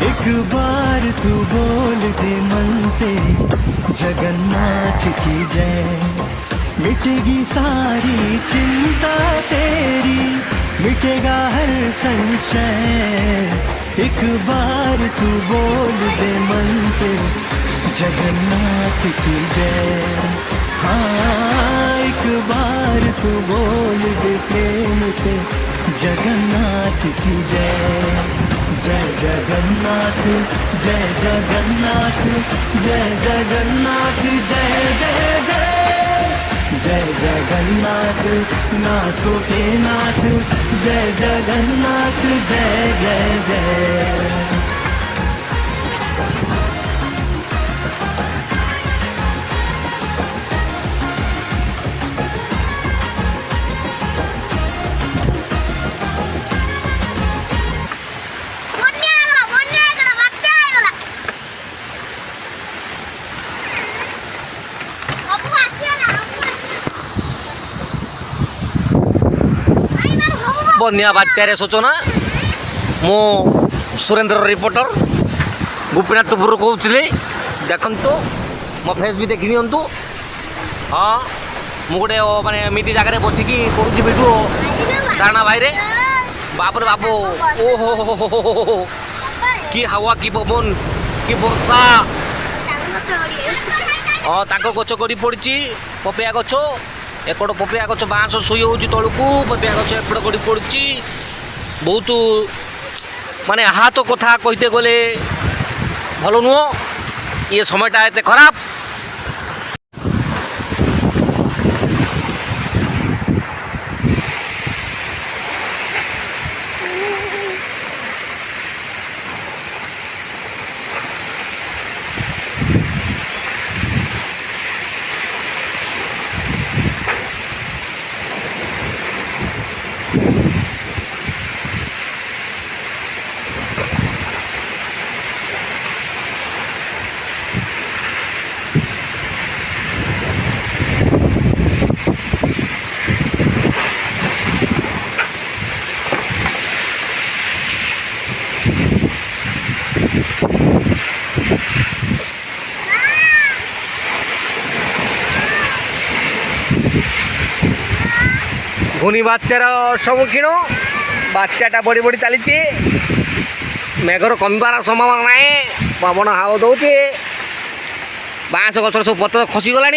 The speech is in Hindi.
एक बार तू बोल दे मन से जगन्नाथ की जय, मिटेगी सारी चिंता तेरी, मिटेगा हर संशय। एक बार तू बोल दे मन से जगन्नाथ की जय। हाँ, एक बार तू बोल दे प्रेम से जगन्नाथ की जय। जय जगन्नाथ, जय जगन्नाथ, जय जगन्नाथ, जय जय जय। जय जगन्नाथ, नाथों के नाथ, जय जगन्नाथ, जय जय जय। बनिया बात्यारे सूचना मु सुरेंद्र रिपोर्टर गोपीनाथपुर कहूली। देखु मो फेस भी देखी नियंतु। हाँ मु गोटे माने एमती जगह बसिकी करुँच भिडियो धारणा भाई बापरे बाप। ओहो कि हवा कि पवन कि वर्षा। हाँ ताक गच गड़ी पड़ी पपिया गच एकड़ पपिया गच बाँस शोई हो तलू पपिया गच एपट गड़ी पड़ी बहुत माने हाथ कथा कहते गले भल नुह ये समयटा एत खराब। घूर्णी बात्यार सम्मुखीन बात्याटा बढ़ी बढ़ी चली मेघर कमिबार संभावना ना पवन हाव दौचे बाँस गचर सब पत्र खसीगला।